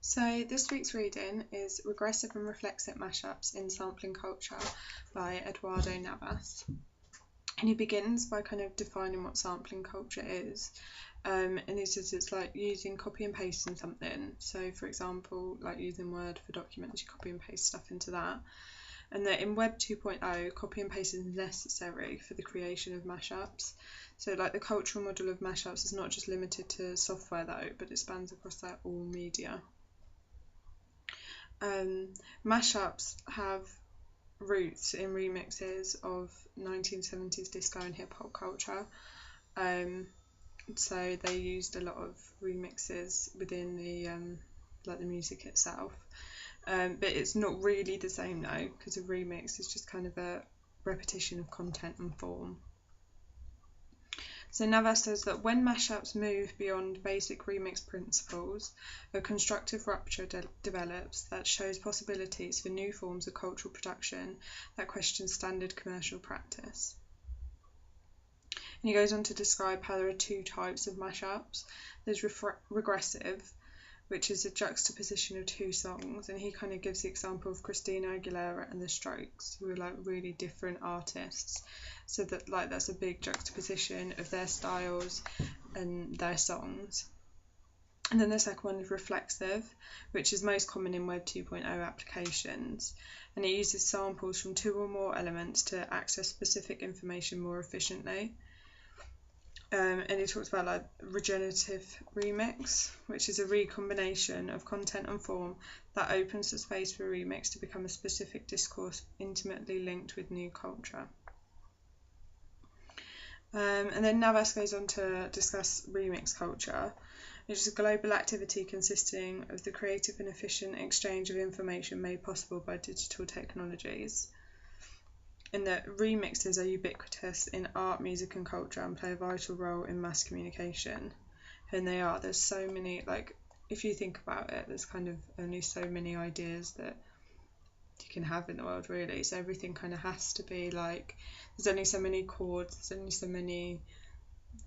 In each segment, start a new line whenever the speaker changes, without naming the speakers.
So this week's reading is Regressive and Reflexive Mashups in Sampling Culture by Eduardo Navas. And he begins by kind of defining what sampling culture is. And he says it's like using copy and paste in something. So for example, like using Word for documents, you copy and paste stuff into that. And that in Web 2.0, copy and paste is necessary for the creation of mashups. So like the cultural model of mashups is not just limited to software though, but it spans across like all media. Mashups have roots in remixes of 1970s disco and hip hop culture. So they used a lot of remixes within the like the music itself. But it's not really the same though, because a remix is just kind of a repetition of content and form. So Navas says that when mashups move beyond basic remix principles, a constructive rupture develops that shows possibilities for new forms of cultural production that question standard commercial practice. And he goes on to describe how there are two types of mashups. There's regressive, which is a juxtaposition of two songs, and he kind of gives the example of Christina Aguilera and the Strokes, who are like really different artists, so that like that's a big juxtaposition of their styles and their songs. And then the second one is reflexive, which is most common in Web 2.0 applications, and it uses samples from two or more elements to access specific information more efficiently. And he talks about like regenerative remix, which is a recombination of content and form that opens the space for a remix to become a specific discourse intimately linked with new culture. And then Navas goes on to discuss remix culture, which is a global activity consisting of the creative and efficient exchange of information made possible by digital technologies. And that remixes are ubiquitous in art, music and culture and play a vital role in mass communication. And they are. There's so many, like, if you think about it, there's kind of only so many ideas that you can have in the world, really. So everything kind of has to be like, there's only so many chords, there's only so many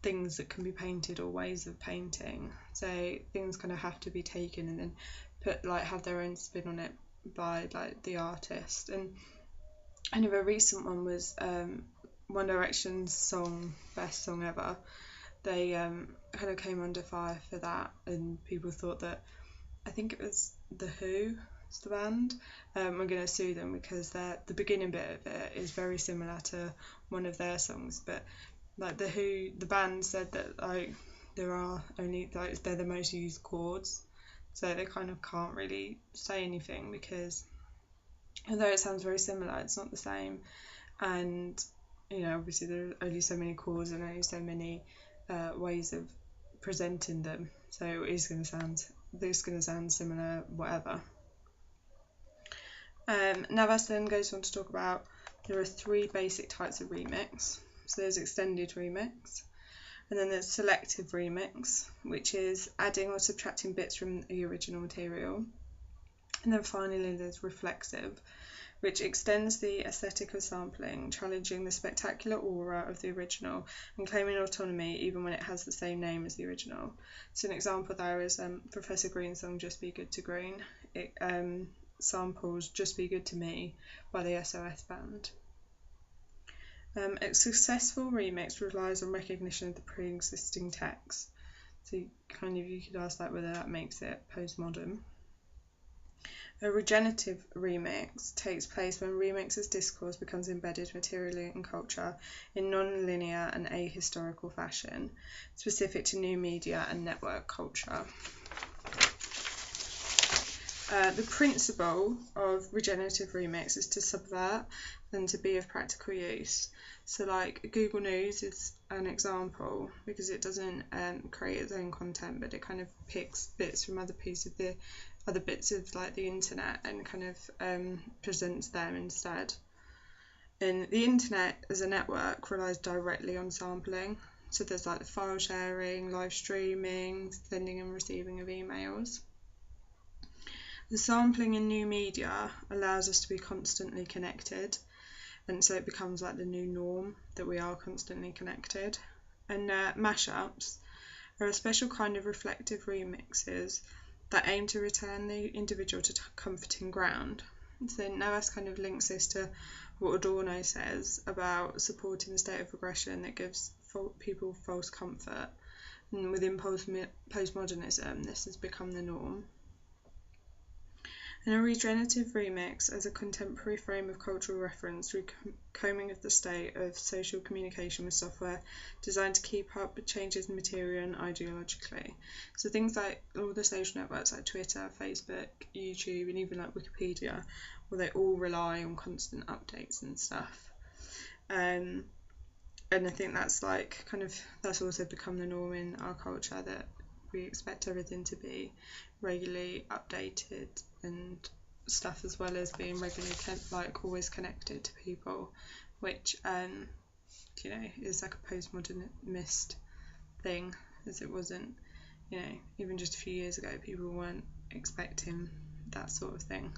things that can be painted or ways of painting. So things kind of have to be taken and then put, like, have their own spin on it by, like, the artist. And kind of a recent one was One Direction's song, Best Song Ever. They kind of came under fire for that, and people thought that, I think it was The Who, it's the band, we're going to sue them because the beginning bit of it is very similar to one of their songs, but like The Who, the band said that like there are only, like, they're the most used chords, so they kind of can't really say anything because although it sounds very similar, it's not the same. And you know, obviously there are only so many chords and only so many ways of presenting them, so it's going to sound similar, whatever. Navas then goes on to talk about there are three basic types of remix. So there's extended remix, and then there's selective remix, which is adding or subtracting bits from the original material. And then finally there's reflexive, which extends the aesthetic of sampling, challenging the spectacular aura of the original and claiming autonomy even when it has the same name as the original. So an example there is Professor Green's song Just Be Good to Green. It samples Just Be Good to Me by the SOS Band. A successful remix relies on recognition of the pre-existing text. So you could ask that whether that makes it postmodern. A regenerative remix takes place when remix's discourse becomes embedded materially in culture in non-linear and ahistorical fashion, specific to new media and network culture. The principle of regenerative remix is to subvert and to be of practical use. So like Google News is an example because it doesn't create its own content, but it kind of picks bits from other bits of like the internet and kind of presents them instead. And the internet as a network relies directly on sampling. So there's like the file sharing, live streaming, sending and receiving of emails. The sampling in new media allows us to be constantly connected, and so it becomes like the new norm that we are constantly connected. And mashups are a special kind of reflective remixes that aim to return the individual to comforting ground. So Navas kind of links this to what Adorno says about supporting the state of regression that gives people false comfort. And within postmodernism, this has become the norm. And a regenerative remix as a contemporary frame of cultural reference through combing of the state of social communication with software designed to keep up with changes in material and ideologically. So things like all the social networks like Twitter, Facebook, YouTube, and even like Wikipedia, well, they all rely on constant updates and stuff. And I think that's like that's also become the norm in our culture, that we expect everything to be regularly updated and stuff, as well as being regularly always connected to people, which is like a postmodernist thing, as it wasn't, even just a few years ago people weren't expecting that sort of thing.